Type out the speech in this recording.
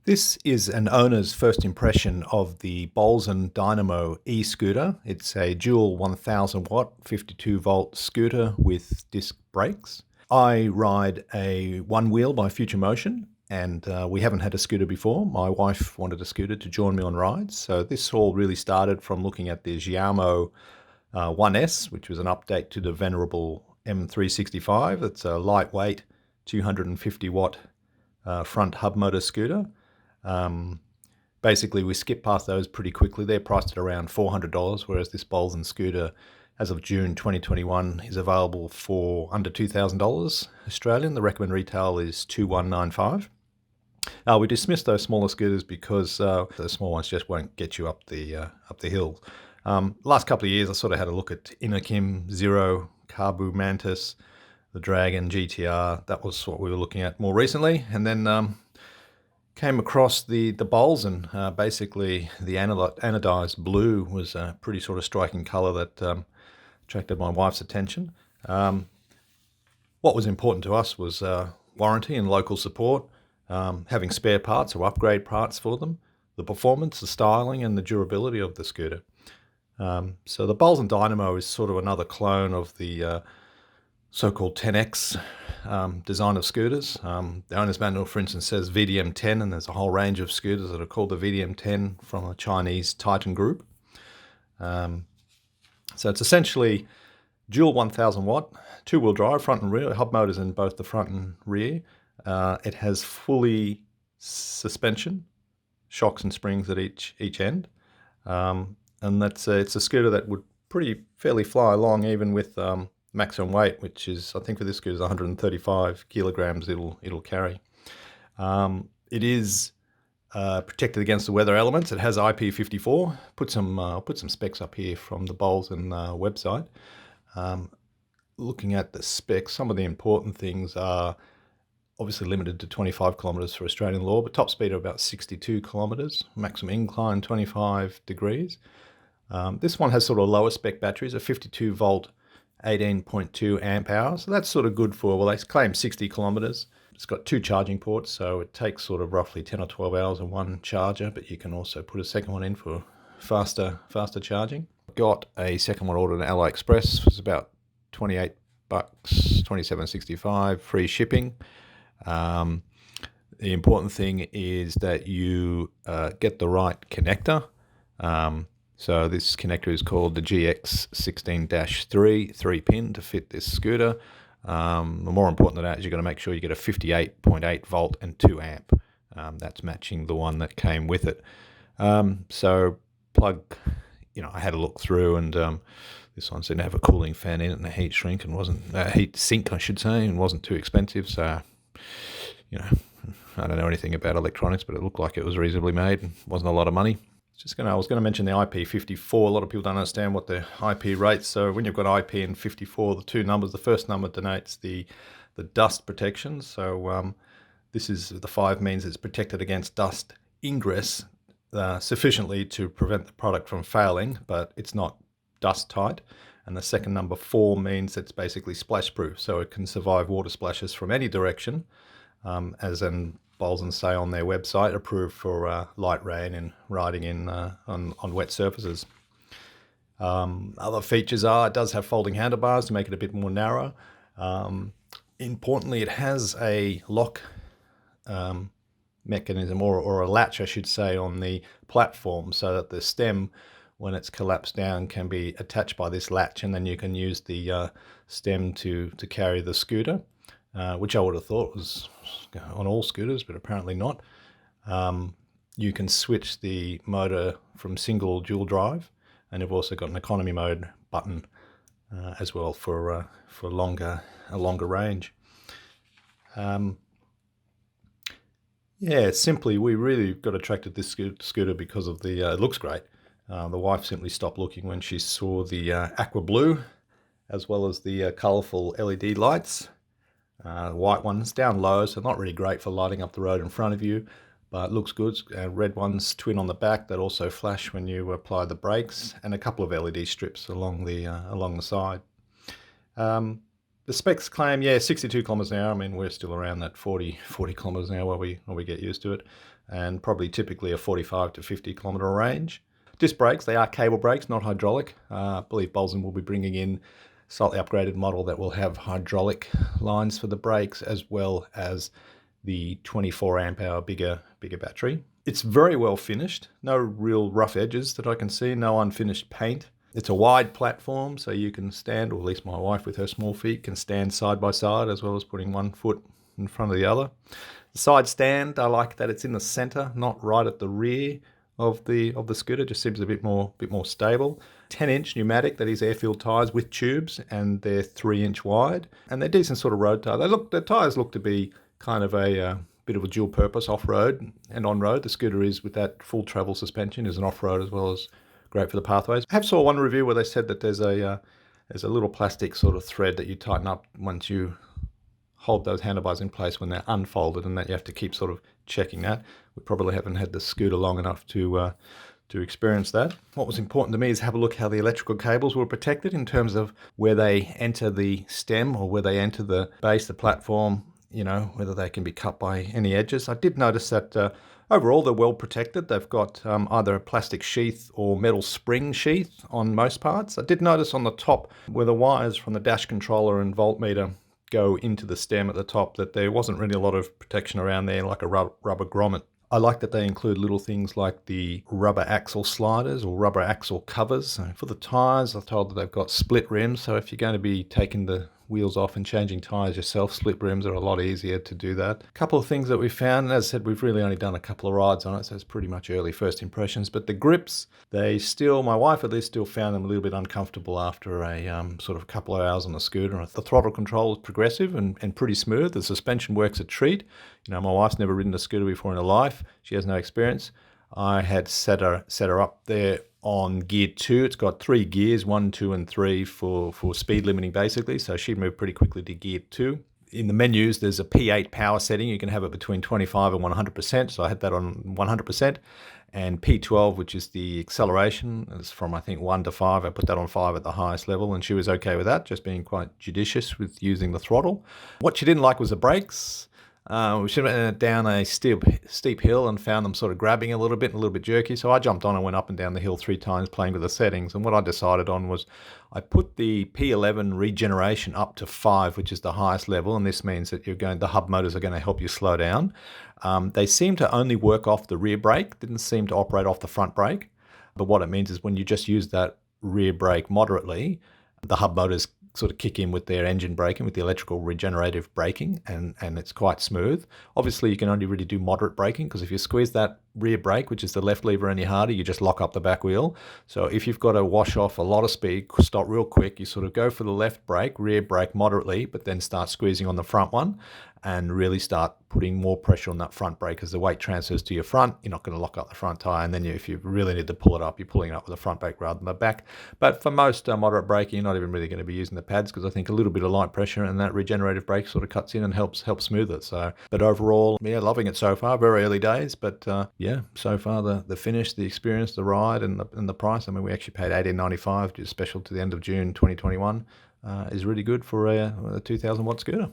This is an owner's first impression of the Bolzzen Dynamo e-scooter. It's a dual 1000 watt 52 volt scooter with disc brakes. I ride a one wheel by Future Motion, and we haven't had a scooter before. My wife wanted a scooter to join me on rides, so this all really started from looking at the Xiaomo 1S, which was an update to the venerable M365. It's a lightweight 250 watt front hub motor scooter. Basically, we skip past those pretty quickly. They're priced at around $400, whereas this Bolzzen scooter, as of June 2021, is available for under $2,000 Australian. The recommended retail is $2,195. We dismissed those smaller scooters because the small ones just won't get you up the hill. Last couple of years, I sort of had a look at Inakim, Zero, Carbu Mantis, the Dragon, GTR. That was what we were looking at more recently, and then came across the Bolzzen. Basically, the anodized blue was a pretty sort of striking colour that attracted my wife's attention. What was important to us was warranty and local support, having spare parts or upgrade parts for them, the performance, the styling, and the durability of the scooter. So the Bolzzen Dynamo is sort of another clone of the so-called 10X design of scooters. The owner's manual, for instance, says VDM10, and there's a whole range of scooters that are called the VDM10 from a Chinese Titan group. So it's essentially dual 1000 watt, two-wheel drive, front and rear, hub motors in both the front and rear. It has fully suspension, shocks and springs at each end. And it's a scooter that would fairly fly along even with maximum weight, which is, I think for this scooter, is 135 kilograms it'll carry. It is protected against the weather elements. It has IP54. I'll put some specs up here from the Bolzzen website. Looking at the specs, some of the important things are obviously limited to 25 kilometers for Australian law, but top speed of about 62 kilometers, maximum incline 25 degrees. This one has sort of lower spec batteries, a 52 volt 18.2 amp hour, so that's sort of good for, well, they claim 60 kilometers. It's got two charging ports, so it takes sort of roughly 10 or 12 hours on one charger, but you can also put a second one in for faster charging. Got a second one ordered on AliExpress. It's about $28, $27.65, free shipping. The important thing is that you get the right connector. So this connector is called the GX16-3, 3-pin to fit this scooter. The more important than that is you've got to make sure you get a 58.8 volt and 2 amp. That's matching the one that came with it. So plug, I had a look through, and this one seemed to have a cooling fan in it and a heat shrink, and heat sink, I should say, and wasn't too expensive. So, I don't know anything about electronics, but it looked like it was reasonably made and wasn't a lot of money. I was going to mention the IP54. A lot of people don't understand what the IP rates. So when you've got IP and 54, the two numbers, the first number denotes the dust protection. So this is the 5 means it's protected against dust ingress sufficiently to prevent the product from failing, but it's not dust tight. And the second number, 4, means it's basically splash proof, so it can survive water splashes from any direction, as in Bolzzen say on their website, approved for light rain and riding on wet surfaces. Other features are, it does have folding handlebars to make it a bit more narrow. Importantly, it has a lock mechanism, or a latch, I should say, on the platform, so that the stem, when it's collapsed down, can be attached by this latch, and then you can use the stem to carry the scooter. Which I would have thought was on all scooters, but apparently not. You can switch the motor from single dual drive, and you've also got an economy mode button as well for a longer range. Simply, we really got attracted to this scooter because of it looks great. The wife simply stopped looking when she saw the aqua blue, as well as the colourful LED lights. White ones down low, so not really great for lighting up the road in front of you, but looks good. Red ones, twin on the back, that also flash when you apply the brakes, and a couple of LED strips along the side. The specs claim, 62 kilometres an hour. I mean, we're still around that 40 kilometres an hour while we get used to it, and probably typically a 45 to 50 kilometre range. Disc brakes, they are cable brakes, not hydraulic. I believe Bolzzen will be bringing in a slightly upgraded model that will have hydraulic lines for the brakes, as well as the 24 amp hour bigger battery. It's very well finished. No real rough edges that I can see, no unfinished paint. It's a wide platform, so you can stand, or at least my wife with her small feet can stand side by side, as well as putting one foot in front of the other. The side stand, I like that it's in the center, not right at the rear of the scooter. Just seems a bit more stable. 10-inch pneumatic, that is air-filled tires with tubes, and they're 3-inch wide, and they're decent sort of road tires. The tires look to be kind of a bit of a dual purpose, off-road and on-road. The scooter is, with that full travel suspension, is an off-road as well as great for the pathways. I have saw one review where they said that there's a little plastic sort of thread that you tighten up once you hold those handlebars in place when they're unfolded, and that you have to keep sort of checking that. We probably haven't had the scooter long enough to experience that. What was important to me is have a look how the electrical cables were protected in terms of where they enter the stem or where they enter the base, the platform, whether they can be cut by any edges. I did notice that overall they're well protected. They've got either a plastic sheath or metal spring sheath on most parts. I did notice on the top where the wires from the dash controller and voltmeter go into the stem at the top that there wasn't really a lot of protection around there, like a rubber grommet. I like that they include little things like the rubber axle sliders or rubber axle covers. So for the tyres, I'm told that they've got split rims, so if you're going to be taking the wheels off and changing tyres yourself, split rims are a lot easier to do that. A couple of things that we found, and as I said, we've really only done a couple of rides on it, so it's pretty much early first impressions, but the grips, my wife at least still found them a little bit uncomfortable after a sort of a couple of hours on the scooter. The throttle control is progressive and pretty smooth. The suspension works a treat. My wife's never ridden a scooter before in her life. She has no experience. I had set her up there on gear 2. It's got 3 gears, 1, 2, and 3 for speed limiting basically. So she moved pretty quickly to gear 2. In the menus, there's a P8 power setting. You can have it between 25 and 100%. So I had that on 100%. And P12, which is the acceleration, is from I think 1 to 5. I put that on 5 at the highest level, and she was okay with that, just being quite judicious with using the throttle. What she didn't like was the brakes. We went down a steep hill and found them sort of grabbing a little bit jerky. So I jumped on and went up and down the hill 3 times playing with the settings. And what I decided on was I put the P11 regeneration up to 5, which is the highest level. And this means that the hub motors are going to help you slow down. They seem to only work off the rear brake, didn't seem to operate off the front brake. But what it means is when you just use that rear brake moderately, the hub motors sort of kick in with their engine braking, with the electrical regenerative braking, and it's quite smooth. Obviously, you can only really do moderate braking, because if you squeeze that rear brake, which is the left lever, any harder, you just lock up the back wheel. So if you've got to wash off a lot of speed, stop real quick, you sort of go for the left brake, rear brake moderately, but then start squeezing on the front one and really start putting more pressure on that front brake. As the weight transfers to your front, you're not going to lock up the front tyre, and then if you really need to pull it up, you're pulling it up with the front brake rather than the back. But for most moderate braking, you're not even really going to be using the pads, because I think a little bit of light pressure and that regenerative brake sort of cuts in and helps smooth it. So, but overall, loving it so far. Very early days, but so far the finish, the experience, the ride, and the price. I mean, we actually paid $18.95, just special to the end of June 2021. Is really good for a 2,000 watt scooter.